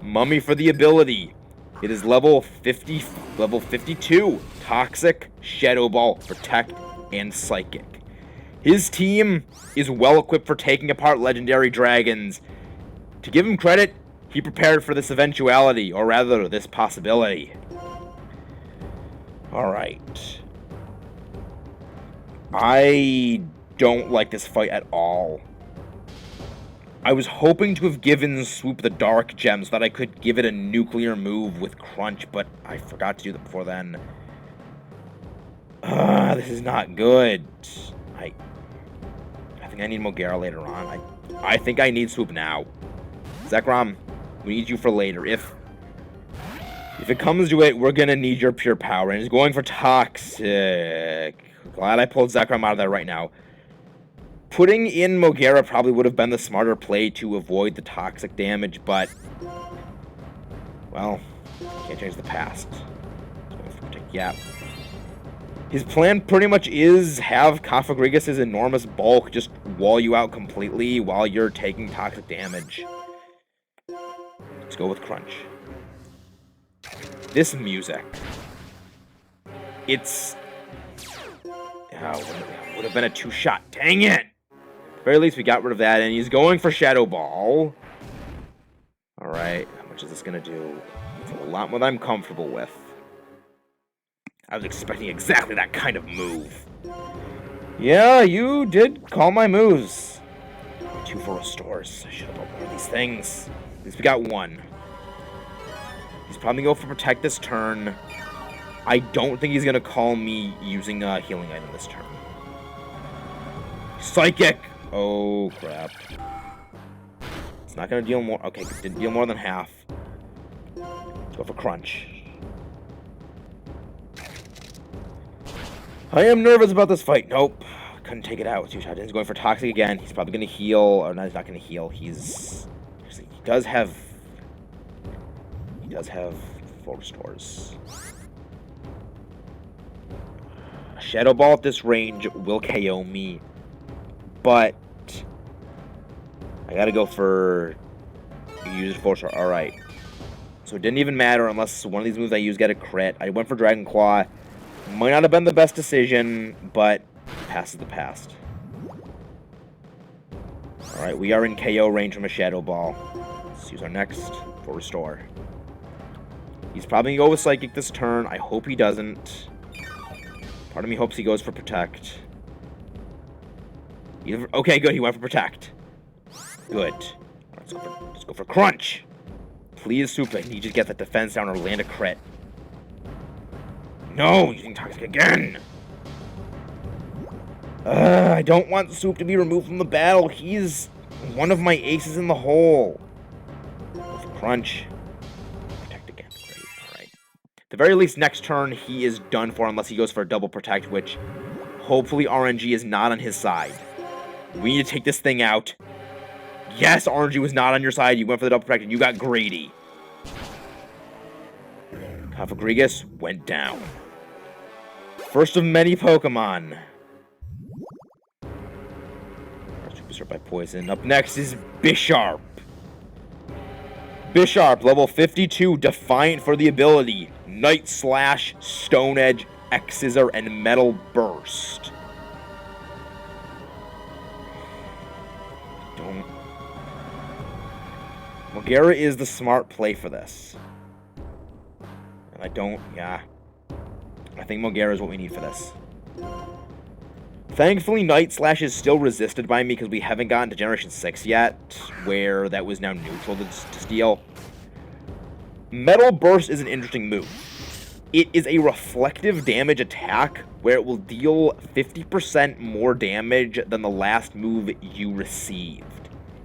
Mummy for the ability. It is level 52. Toxic, Shadow Ball, Protect, and Psychic. His team is well equipped for taking apart legendary dragons. To give him credit, he prepared for this eventuality, or rather, this possibility. Alright. I don't like this fight at all. I was hoping to have given Swoop the Dark Gem so that I could give it a nuclear move with Crunch, but I forgot to do that before then. This is not good. I think I need Mogera later on. I think I need Swoop now. Zekrom, we need you for later. If it comes to it, we're gonna need your pure power. And he's going for Toxic. Glad I pulled Zekrom out of there right now. Putting in Mogera probably would have been the smarter play to avoid the toxic damage, but, well, can't change the past. Yeah. His plan pretty much is have Confagrigus' enormous bulk just wall you out completely while you're taking toxic damage. Let's go with Crunch. This music. It's... would have been a two-shot. Dang it! At the very least, we got rid of that, and he's going for Shadow Ball. Alright, how much is this going to do? It's a lot more than I'm comfortable with. I was expecting exactly that kind of move. Yeah, you did call my moves. 2 for restores. I should have bought more of these things. At least we got one. He's probably going to go for Protect this turn. I don't think he's going to call me using a healing item this turn. Psychic! Oh, crap. It's not going to deal more. Okay, it didn't deal more than half. Let's go for Crunch. I am nervous about this fight. Nope. Couldn't take it out. He's going for Toxic again. He's probably going to heal. Or no, he's not going to heal. He does have 4 restores. A Shadow Ball at this range will KO me. But I gotta go for... Use full shot. Alright. So it didn't even matter unless one of these moves I use get a crit. I went for Dragon Claw. Might not have been the best decision, but past is the past. Alright, we are in KO range from a Shadow Ball. Let's use our next for Restore. He's probably going to go with Psychic this turn. I hope he doesn't. Part of me hopes he goes for Protect. Okay, good. He went for Protect. Good. Let's go for Crunch. Please, Super. He just get that defense down or land a crit. No, using Toxic again. I don't want Soup to be removed from the battle. He's one of my aces in the hole. Go for Crunch. Protect again. Great. All right. At the very least, next turn, he is done for unless he goes for a double Protect, which hopefully RNG is not on his side. We need to take this thing out. Yes, RNG was not on your side. You went for the double Protect and you got greedy. Cofagrigus went down. First of many Pokemon. Super by Poison. Up next is Bisharp. Bisharp, level 52, Defiant for the ability. Night Slash, Stone Edge, X-Scissor, and Metal Burst. Mogera is the smart play for this. And I think Mogera is what we need for this. Thankfully, Night Slash is still resisted by me because we haven't gotten to Generation 6 yet, where that was now neutral to Steel. Metal Burst is an interesting move. It is a reflective damage attack where it will deal 50% more damage than the last move you received.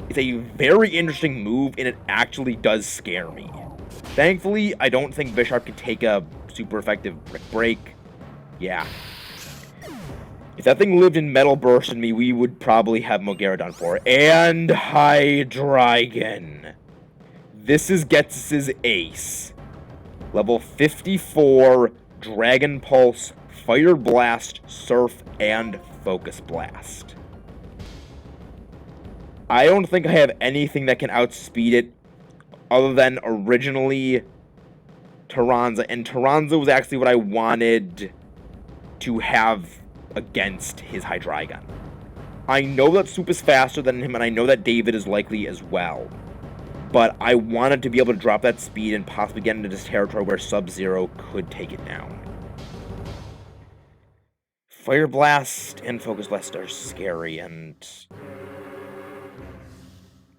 It's a very interesting move, and it actually does scare me. Thankfully, I don't think Bisharp can take a super effective Brick Break. Yeah. If that thing lived in Metal Burst in me, we would probably have Mogera done for. And Hydreigon. This is Gets's ace. Level 54, Dragon Pulse, Fire Blast, Surf, and Focus Blast. I don't think I have anything that can outspeed it other than originally Tyranza. And Tyranza was actually what I wanted to have against his Hydreigon. I know that Soup is faster than him, and I know that David is likely as well. But I wanted to be able to drop that speed and possibly get into this territory where Sub-Zero could take it down. Fire Blast and Focus Blast are scary, and...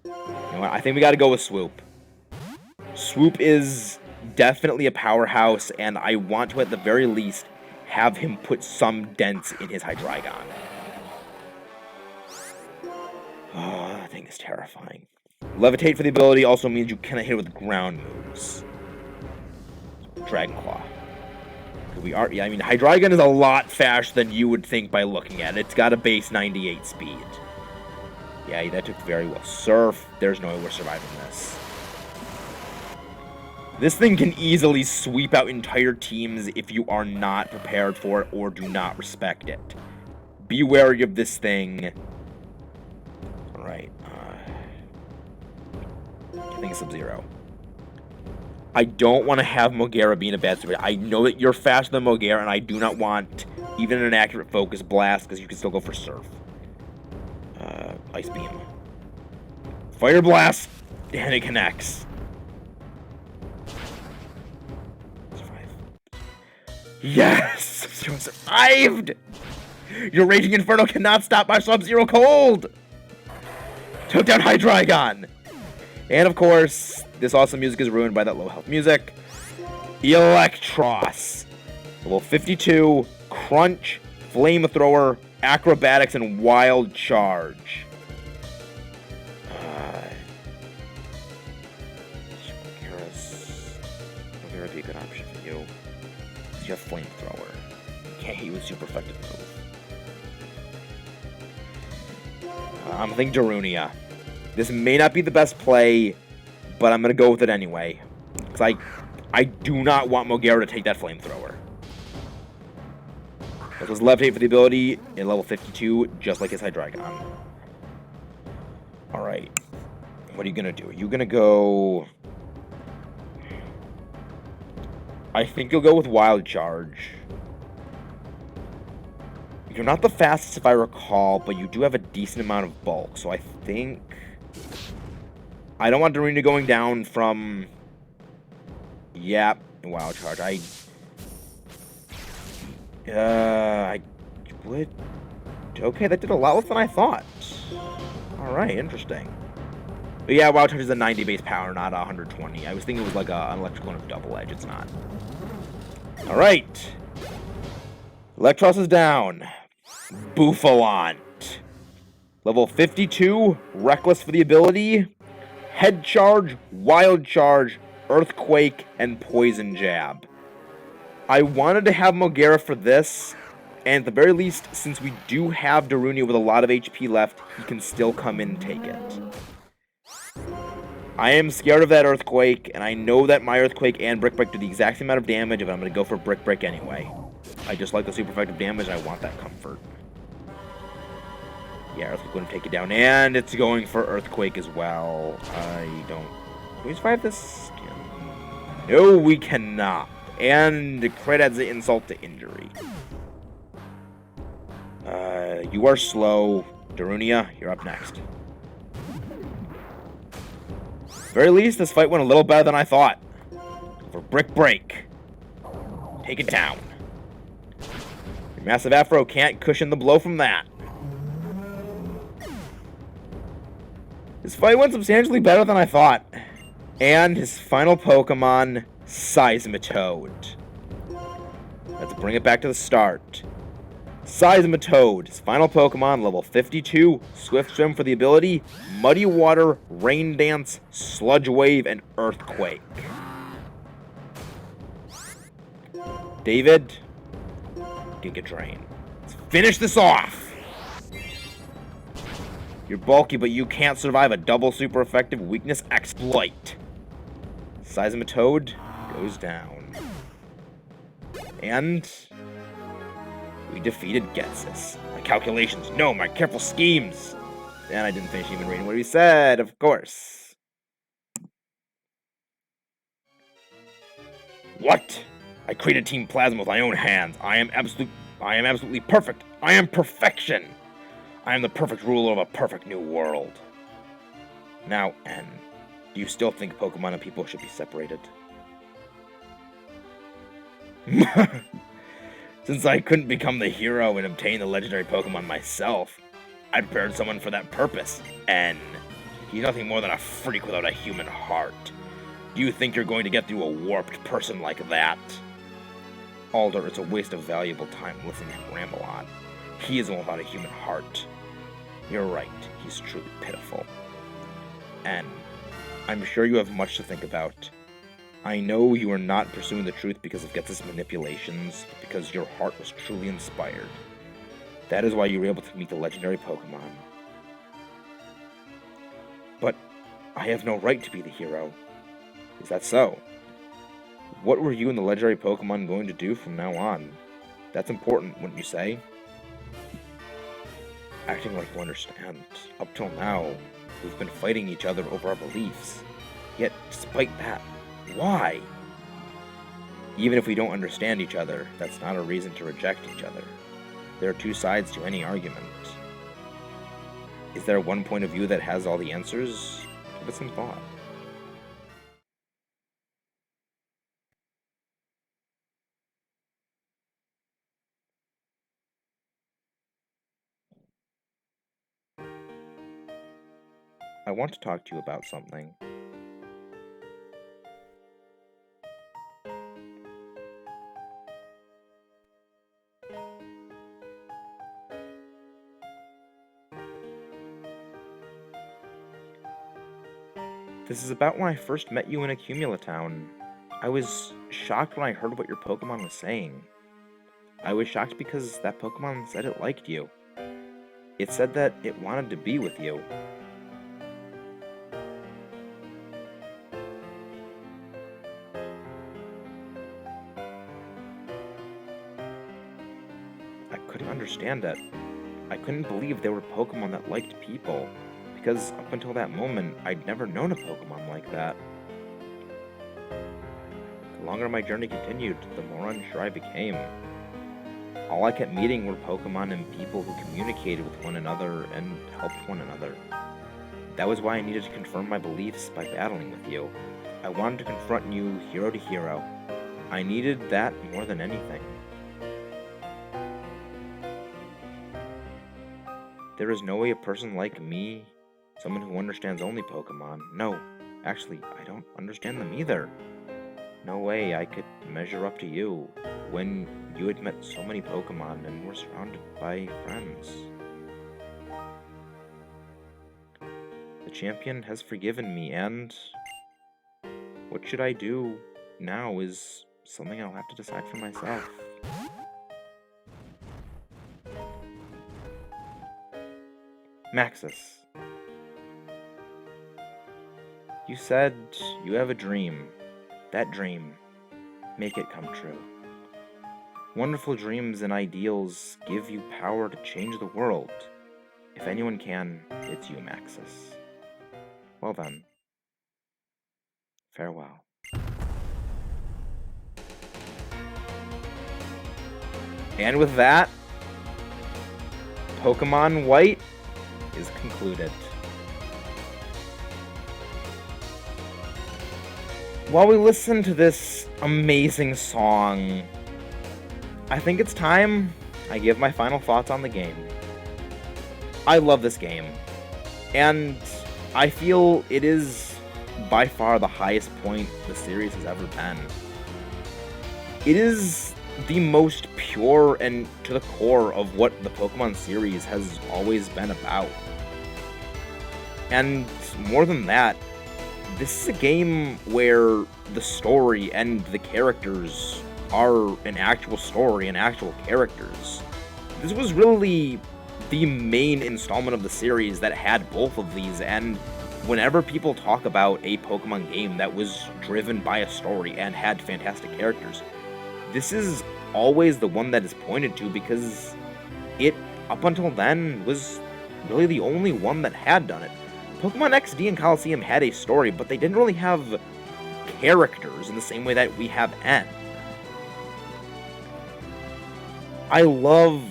you know what? I think we gotta go with Swoop. Swoop is definitely a powerhouse, and I want to, at the very least, have him put some dents in his Hydreigon. Oh, that thing is terrifying. Levitate for the ability also means you cannot hit it with ground moves. Dragon Claw. Yeah, I mean, Hydreigon is a lot faster than you would think by looking at it. It's got a base 98 speed. Yeah, that took very well. Surf. There's no way we're surviving this. This thing can easily sweep out entire teams if you are not prepared for it or do not respect it. Be wary of this thing. Alright. I think Sub-Zero. I don't want to have Mogera be in a bad situation. I know that you're faster than Mogera, and I do not want even an accurate Focus Blast, because you can still go for Surf. Ice Beam. Fire Blast! And it connects. Yes! Sub-Zero survived! Your Raging Inferno cannot stop my Sub-Zero cold! Took down Hydreigon! And of course, this awesome music is ruined by that low health music. Electros. Level 52, Crunch, Flamethrower, Acrobatics, and Wild Charge. Mogera would be a good option for you. Because you have Flamethrower. You can't hit you with super effective move. I'm thinking Darunia. This may not be the best play, but I'm going to go with it anyway. Because I do not want Mogera to take that Flamethrower. This was Levitate for the ability in level 52, just like his Hydreigon. Alright. What are you gonna do? Are you gonna go... I think you'll go with Wild Charge. You're not the fastest if I recall, but you do have a decent amount of bulk, so I think... I don't want Darina going down from... Yep, Wild Charge. I would... Okay, that did a lot less than I thought. Alright, interesting. But yeah, Wild Charge is a 90 base power, not 120. I was thinking it was like an electrical and a double edge. It's not. Alright. Electros is down. Buffalant. Level 52, Reckless for the ability. Head Charge, Wild Charge, Earthquake, and Poison Jab. I wanted to have Mogera for this, and at the very least, since we do have Darunia with a lot of HP left, he can still come in and take it. I am scared of that Earthquake, and I know that my Earthquake and Brick Break do the exact same amount of damage, but I'm going to go for Brick Break anyway. I just like the super effective damage, and I want that comfort. Yeah, Earthquake wouldn't take it down, and it's going for Earthquake as well. I don't... Can we survive this? No, we cannot. And the crit adds the insult to injury. You are slow. Darunia, you're up next. At the very least, this fight went a little better than I thought. For Brick Break. Take it down. Your Massive Afro can't cushion the blow from that. This fight went substantially better than I thought. And his final Pokemon, Seismitoad. Let's bring it back to the start. Seismitoad, his final Pokemon, level 52, Swift Swim for the ability, Muddy Water, Rain Dance, Sludge Wave, and Earthquake. David, Giga Drain. Let's finish this off! You're bulky, but you can't survive a double super effective weakness exploit. Seismitoad goes down. And... we defeated Getsis. My calculations, no, my careful schemes. And I didn't finish even reading what he said, of course. What? I created Team Plasma with my own hands. I am absolutely perfect. I am perfection. I am the perfect ruler of a perfect new world. Now, N, do you still think Pokemon and people should be separated? Since I couldn't become the hero and obtain the legendary Pokemon myself, I prepared someone for that purpose. N. He's nothing more than a freak without a human heart. Do you think you're going to get through a warped person like that? Alder, it's a waste of valuable time listening to him ramble on. He isn't without a human heart. You're right, he's truly pitiful. N. I'm sure you have much to think about. I know you are not pursuing the truth because of Getsis' manipulations, but because your heart was truly inspired. That is why you were able to meet the legendary Pokemon. But I have no right to be the hero. Is that so? What were you and the legendary Pokemon going to do from now on? That's important, wouldn't you say? Acting like you understand. Up till now, we've been fighting each other over our beliefs. Yet, despite that, why? Even if we don't understand each other, that's not a reason to reject each other. There are two sides to any argument. Is there one point of view that has all the answers? Give it some thought. I want to talk to you about something. This is about when I first met you in Accumula Town. I was shocked when I heard what your Pokemon was saying. I was shocked because that Pokemon said it liked you. It said that it wanted to be with you. I couldn't understand it. I couldn't believe there were Pokemon that liked people. because up until that moment, I'd never known a Pokemon like that. The longer my journey continued, the more unsure I became. All I kept meeting were Pokemon and people who communicated with one another and helped one another. That was why I needed to confirm my beliefs by battling with you. I wanted to confront you hero to hero. I needed that more than anything. There is no way a person like me, someone who understands only Pokemon, no, actually, I don't understand them either. No way I could measure up to you when you had met so many Pokemon and were surrounded by friends. The champion has forgiven me, and what should I do now is something I'll have to decide for myself. Maxis, you said you have a dream. That dream, make it come true. Wonderful dreams and ideals give you power to change the world. If anyone can, it's you, Maxis. Well then, farewell. And with that, Pokemon White is concluded. While we listen to this amazing song, I think it's time I give my final thoughts on the game. I love this game, and I feel it is by far the highest point the series has ever been. It is the most pure and to the core of what the Pokemon series has always been about. And more than that, this is a game where the story and the characters are an actual story and actual characters. This was really the main installment of the series that had both of these, and whenever people talk about a Pokemon game that was driven by a story and had fantastic characters, this is always the one that is pointed to because it, up until then, was really the only one that had done it. Pokemon XD and Colosseum had a story, but they didn't really have characters in the same way that we have N. I love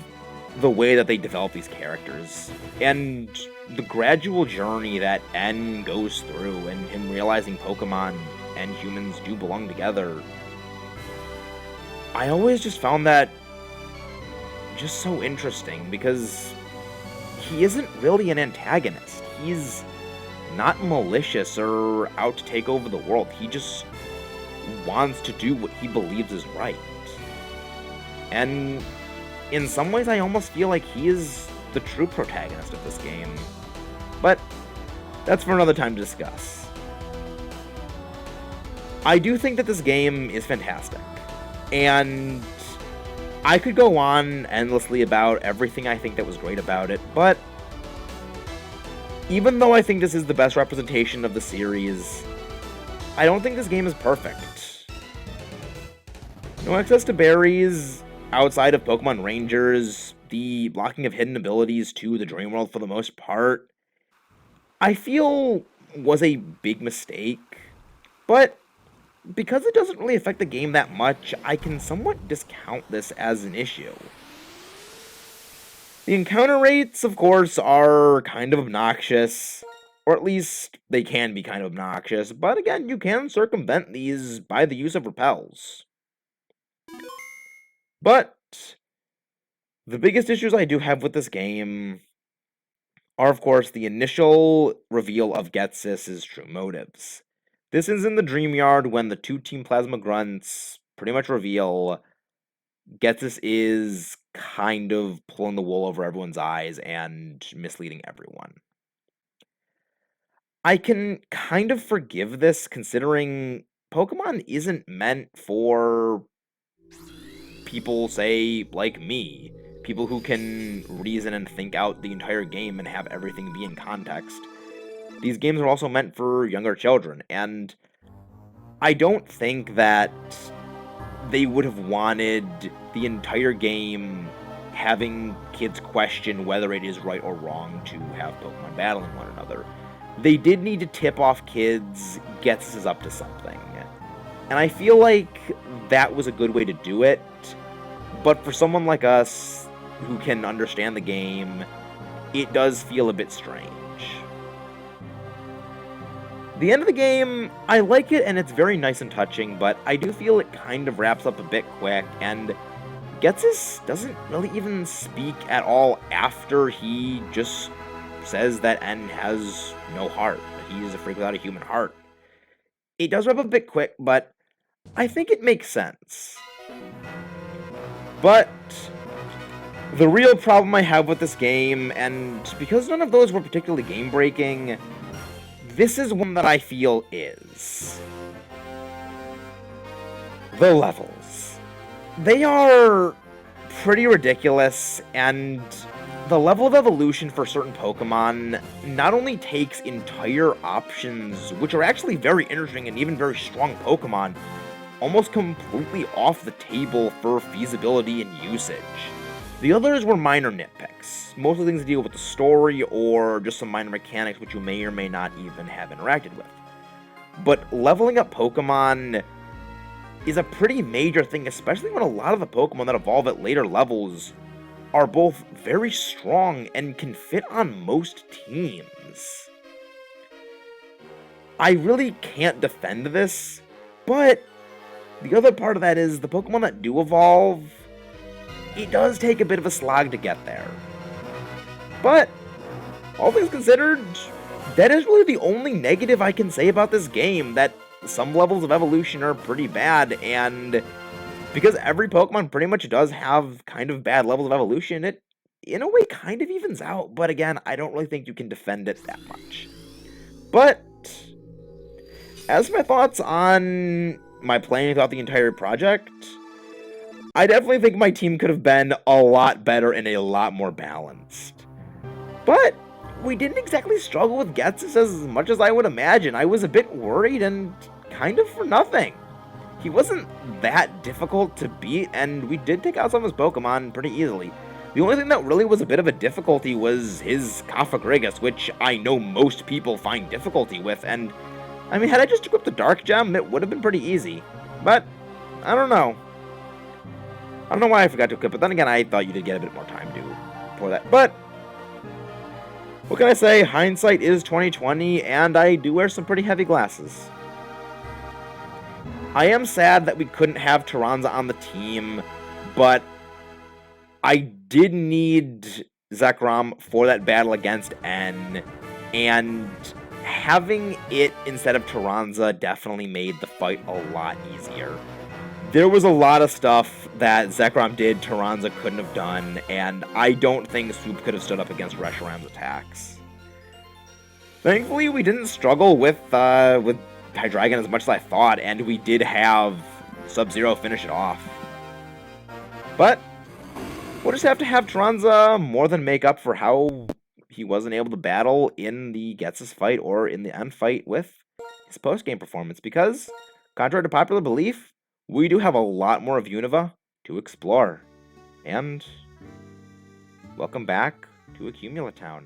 the way that they develop these characters, and the gradual journey that N goes through, and him realizing Pokemon and humans do belong together. I always just found that just so interesting, because he isn't really an antagonist. He's not malicious or out to take over the world. He just wants to do what he believes is right. And in some ways, I almost feel like he is the true protagonist of this game. But that's for another time to discuss. I do think that this game is fantastic. And I could go on endlessly about everything I think that was great about it, but even though I think this is the best representation of the series, I don't think this game is perfect. No access to berries outside of Pokemon Rangers, the blocking of hidden abilities to the Dream World for the most part, I feel was a big mistake, but because it doesn't really affect the game that much, I can somewhat discount this as an issue. The encounter rates, of course, are kind of obnoxious, or at least they can be kind of obnoxious, but again, you can circumvent these by the use of repels. But the biggest issues I do have with this game are, of course, the initial reveal of Ghetsis' true motives. This is in the Dream Yard when the two Team Plasma Grunts pretty much reveal Ghetsis is kind of pulling the wool over everyone's eyes and misleading everyone. I can kind of forgive this considering Pokemon isn't meant for people, say, like me. People who can reason and think out the entire game and have everything be in context. These games are also meant for younger children, and I don't think that they would have wanted the entire game having kids question whether it is right or wrong to have Pokemon battling one another. They did need to tip off kids, Ghetsis is up to something. And I feel like that was a good way to do it, but for someone like us who can understand the game, it does feel a bit strange. The end of the game, I like it and it's very nice and touching, but I do feel it kind of wraps up a bit quick, and Ghetsis doesn't really even speak at all after he just says that N has no heart, that he is a freak without a human heart. It does wrap up a bit quick, but I think it makes sense. But the real problem I have with this game, and because none of those were particularly game-breaking, this is one that I feel is the levels. They are pretty ridiculous, and the level of evolution for certain Pokemon not only takes entire options, which are actually very interesting and even very strong Pokemon, almost completely off the table for feasibility and usage. The others were minor nitpicks, mostly things to deal with the story or just some minor mechanics which you may or may not even have interacted with. But leveling up Pokemon is a pretty major thing, especially when a lot of the Pokemon that evolve at later levels are both very strong and can fit on most teams. I really can't defend this, but the other part of that is the Pokemon that do evolve, it does take a bit of a slog to get there. But, all things considered, that is really the only negative I can say about this game, that some levels of evolution are pretty bad, and because every Pokemon pretty much does have kind of bad levels of evolution, it, in a way, kind of evens out. But again, I don't really think you can defend it that much. But, as my thoughts on my playing throughout the entire project, I definitely think my team could have been a lot better and a lot more balanced. But we didn't exactly struggle with Ghetsis as much as I would imagine. I was a bit worried and kind of for nothing. He wasn't that difficult to beat, and we did take out some of his Pokemon pretty easily. The only thing that really was a bit of a difficulty was his Cofagrigus, which I know most people find difficulty with, and I mean, had I just equipped the Dark Gem, it would have been pretty easy. But, I don't know. I don't know why I forgot to equip it. Then again, I thought you did get a bit more time for that. But, what can I say? Hindsight is 20/20, and I do wear some pretty heavy glasses. I am sad that we couldn't have Taranza on the team, but I did need Zekrom for that battle against N, and having it instead of Taranza definitely made the fight a lot easier. There was a lot of stuff that Zekrom did Taranza couldn't have done, and I don't think Soup could have stood up against Reshiram's attacks. Thankfully, we didn't struggle with Hydreigon as much as I thought, and we did have Sub-Zero finish it off. But we'll just have to have Taranza more than make up for how he wasn't able to battle in the Ghetsis fight or in the end fight with his post-game performance, because, contrary to popular belief, we do have a lot more of Unova to explore. And welcome back to Accumulatown.